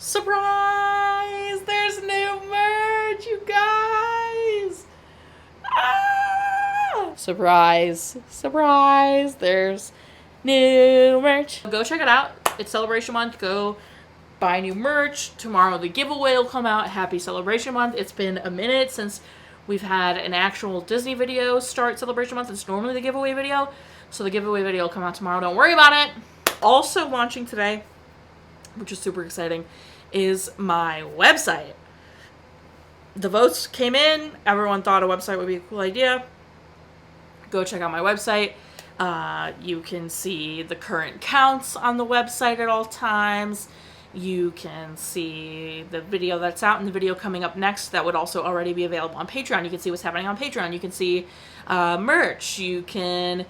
Surprise! There's new merch, you guys! Ah! Surprise! Surprise! There's new merch. Go check it out. It's Celebration Month. Go buy new merch. Tomorrow the giveaway will come out. Happy Celebration Month. It's been a minute since we've had an actual Disney video start Celebration Month. It's normally the giveaway video. So the giveaway video will come out tomorrow. Don't worry about it. Also launching today, which is super exciting, is my website. The votes came in. Everyone thought a website would be a cool idea. Go check out my website. You can see the current counts on the website at all times. You can see the video that's out and the video coming up next that would also already be available on Patreon. You can see what's happening on Patreon. You can see merch. You can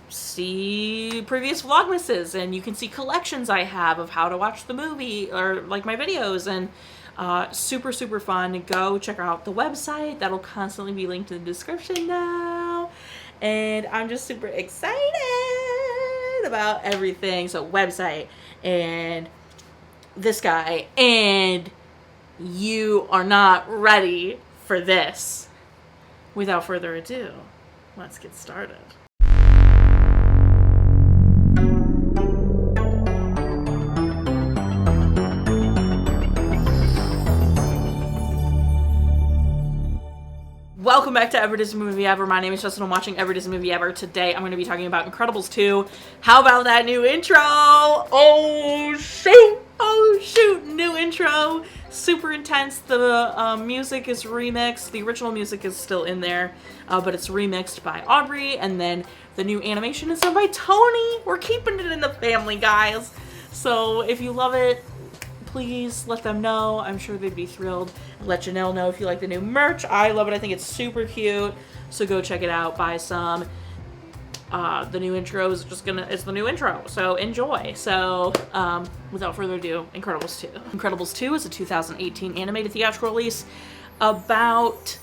see previous Vlogmases, and you can see collections I have of how to watch the movie or like my videos, and super fun. Go check out the website. That'll constantly be linked in the description now. And I'm just super excited about everything. So website and this guy, and you are not ready for this. Without further ado, let's get started. Welcome back to Every Disney Movie Ever. My name is Jess and I'm watching Every Disney Movie Ever. Today I'm going to be talking about Incredibles 2. How about that new intro? Oh shoot! Oh shoot! New intro. Super intense. The music is remixed. The original music is still in there, but it's remixed by Aubrey, and then the new animation is done by Tony. We're keeping it in the family, guys. So if you love it, please let them know. I'm sure they'd be thrilled. Let Janelle know if you like the new merch. I love it. I think it's super cute. So go check it out. Buy some. The new intro is it's the new intro. So enjoy. So without further ado, Incredibles 2. Incredibles 2 is a 2018 animated theatrical release about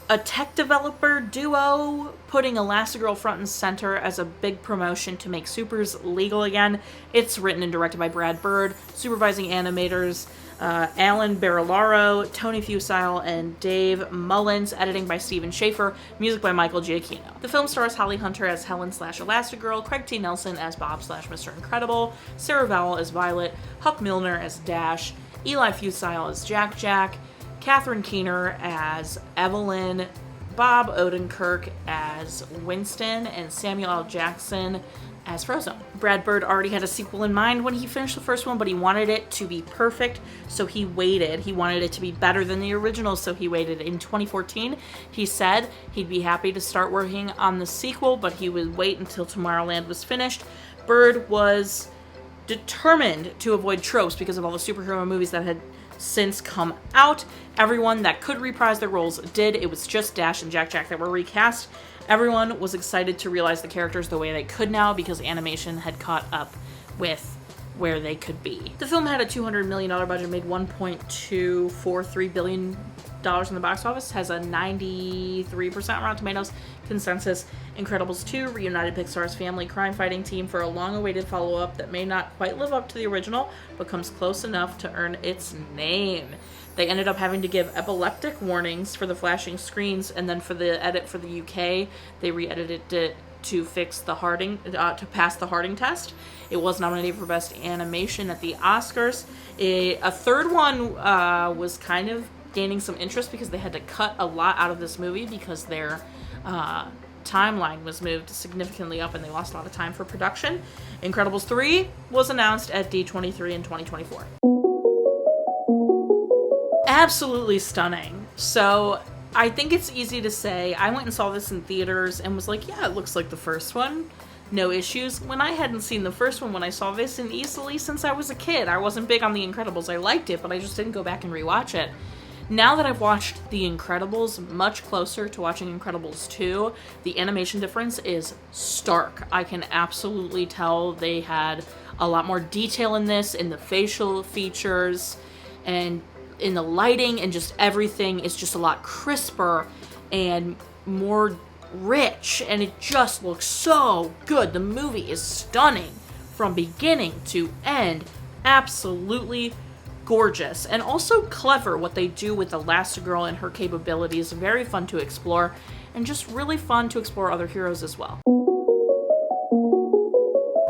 a tech developer duo putting Elastigirl front and center as a big promotion to make supers legal again. It's written and directed by Brad Bird, supervising animators Alan Barillaro, Tony Fucile, and Dave Mullins, editing by Stephen Schaffer, music by Michael Giacchino. The film stars Holly Hunter as Helen/Elastigirl, Craig T. Nelson as Bob/Mr. Incredible, Sarah Vowell as Violet, Huck Milner as Dash, Eli Fucile as Jack, Catherine Keener as Evelyn, Bob Odenkirk as Winston, and Samuel L. Jackson as Frozen. Brad Bird already had a sequel in mind when he finished the first one, but he wanted it to be perfect, so he waited. He wanted it to be better than the original, so he waited. In 2014, he said he'd be happy to start working on the sequel, but he would wait until Tomorrowland was finished. Bird was determined to avoid tropes because of all the superhero movies that had since come out. Everyone that could reprise their roles did. It was just Dash and Jack that were recast. Everyone was excited to realize the characters the way they could now because animation had caught up with where they could be. The film had a $200 million budget, made $1.243 billion in the box office, has a 93% Rotten Tomatoes consensus. Incredibles 2 reunited Pixar's family crime-fighting team for a long-awaited follow-up that may not quite live up to the original, but comes close enough to earn its name. They ended up having to give epileptic warnings for the flashing screens, and then for the edit for the UK, they re-edited it to fix the Harding, to pass the Harding test. It was nominated for Best Animation at the Oscars. A third one was kind of gaining some interest because they had to cut a lot out of this movie because their timeline was moved significantly up and they lost a lot of time for production. Incredibles 3 was announced at D23 in 2024. Absolutely stunning. So I think it's easy to say, I went and saw this in theaters and was like, yeah, it looks like the first one. No issues. When I hadn't seen the first one, when I saw this in easily since I was a kid, I wasn't big on The Incredibles. I liked it, but I just didn't go back and rewatch it. Now that I've watched The Incredibles much closer to watching Incredibles 2, the animation difference is stark. I can absolutely tell they had a lot more detail in this, in the facial features, and in the lighting, and just everything is just a lot crisper and more rich, and it just looks so good. The movie is stunning from beginning to end. Absolutely gorgeous and also clever what they do with Elastigirl and her capabilities. Very fun to explore, and just really fun to explore other heroes as well.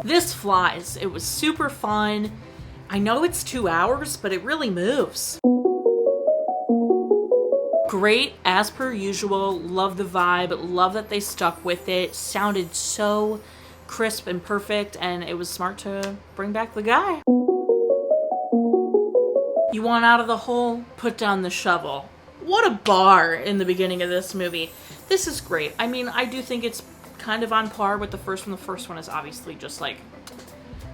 This flies. It was super fun. I know it's 2 hours, but it really moves. Great as per usual. Love the vibe. Love that they stuck with it. Sounded so crisp and perfect, and it was smart to bring back the guy. You want out of the hole? Put down the shovel. What a bar in the beginning of this movie. This is great. I mean, I do think it's kind of on par with the first one. The first one is obviously just like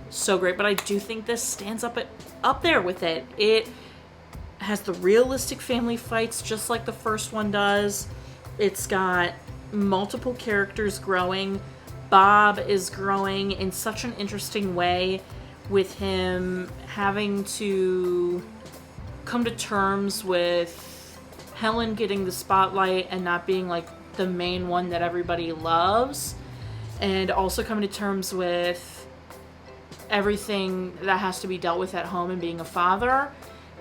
so great, but I do think this stands up there with it. It has the realistic family fights just like the first one does. It's got multiple characters growing. Bob is growing in such an interesting way, with him having to come to terms with Helen getting the spotlight and not being like the main one that everybody loves, and also coming to terms with everything that has to be dealt with at home and being a father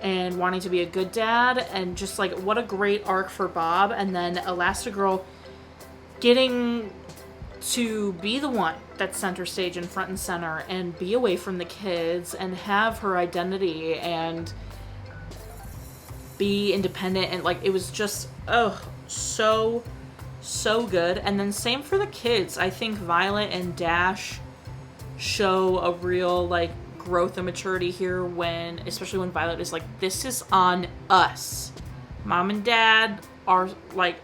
and wanting to be a good dad, and just like what a great arc for Bob. And then Elastigirl getting to be the one that's center stage and front and center and be away from the kids and have her identity and be independent, and like it was just so good. And then same for the kids. I think Violet and Dash show a real like growth and maturity here, when especially when Violet is like, this is on us. Mom and Dad are like,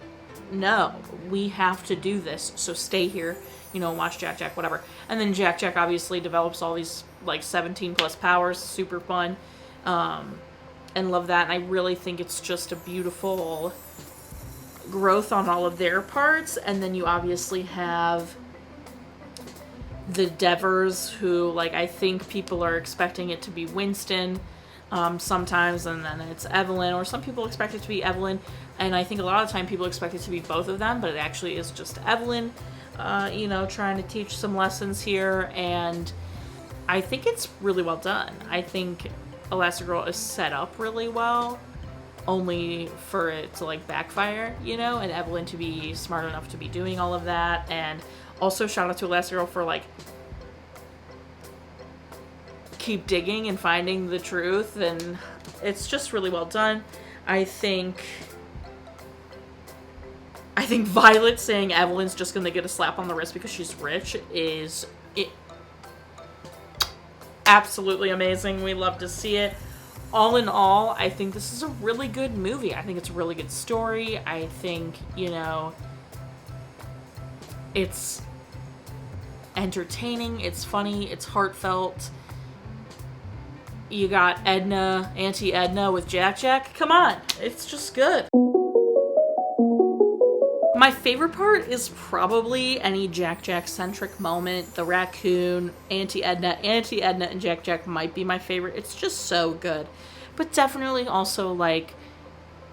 no, we have to do this, so stay here, you know, watch Jack Jack, whatever. And then Jack Jack obviously develops all these like 17 plus powers, super fun, and love that. And I really think it's just a beautiful growth on all of their parts. And then you obviously have the Devers, who like I think people are expecting it to be Winston sometimes, and then it's Evelyn, or some people expect it to be Evelyn, and I think a lot of the time people expect it to be both of them, but it actually is just Evelyn, you know, trying to teach some lessons here. And I think it's really well done. I think Elastigirl is set up really well, only for it to like backfire, you know, and Evelyn to be smart enough to be doing all of that. And also shout out to Elastigirl for like keep digging and finding the truth, and it's just really well done. I think Violet saying Evelyn's just gonna get a slap on the wrist because she's rich is absolutely amazing. We love to see it. All in all, I think this is a really good movie. I think it's a really good story. I think, you know, it's entertaining, it's funny, it's heartfelt. You got Edna, Auntie Edna with Jack Jack. Come on, it's just good. My favorite part is probably any Jack Jack centric moment. The raccoon, Auntie Edna and Jack Jack might be my favorite. It's just so good. But definitely also like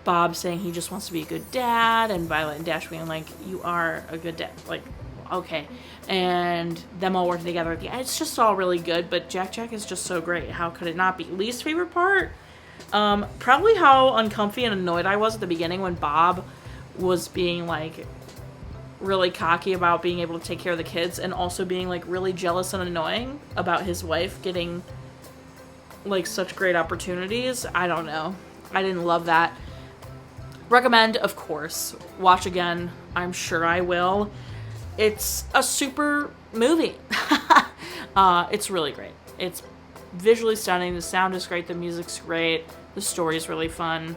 Bob saying he just wants to be a good dad, and Violet and Dash being like, you are a good dad. Like, okay. And them all working together at the end. It's just all really good, but Jack Jack is just so great. How could it not be? Least favorite part? Probably how uncomfy and annoyed I was at the beginning when Bob was being like really cocky about being able to take care of the kids, and also being like really jealous and annoying about his wife getting like such great opportunities. I don't know. I didn't love that. Recommend, of course. Watch again. I'm sure I will. It's a super movie. It's really great. It's visually stunning. The sound is great. The music's great. The story is really fun.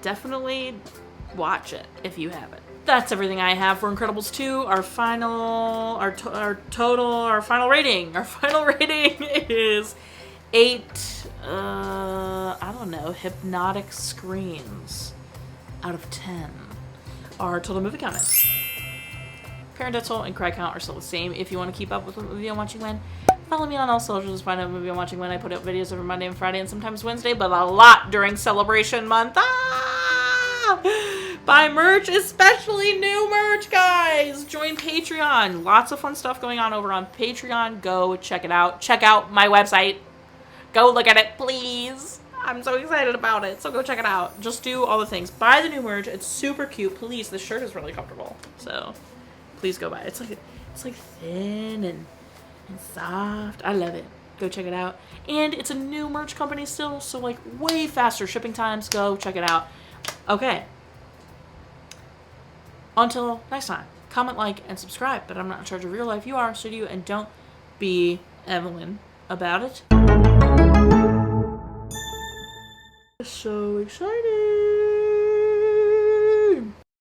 Definitely watch it if you haven't. That's everything I have for Incredibles 2. Our final rating. Our final rating is 8, I don't know, hypnotic screams out of 10. Our total movie count is. Parental and cry count are still the same. If you want to keep up with what movie I'm watching when, follow me on all socials. Find out what movie I'm watching when. I put out videos every Monday and Friday and sometimes Wednesday, but a lot during celebration month. Buy merch, especially new merch, guys. Join Patreon. Lots of fun stuff going on over on Patreon. Go check it out. Check out my website. Go look at it, please. I'm so excited about it. So go check it out. Just do all the things. Buy the new merch. It's super cute. Please, this shirt is really comfortable. So please go buy it. It's like thin and soft. I love it. Go check it out. And it's a new merch company still, so like way faster shipping times. Go check it out. Okay. Until next time, comment, like, and subscribe. But I'm not in charge of your life. You are, so do you. And don't be Evelyn about it. So excited.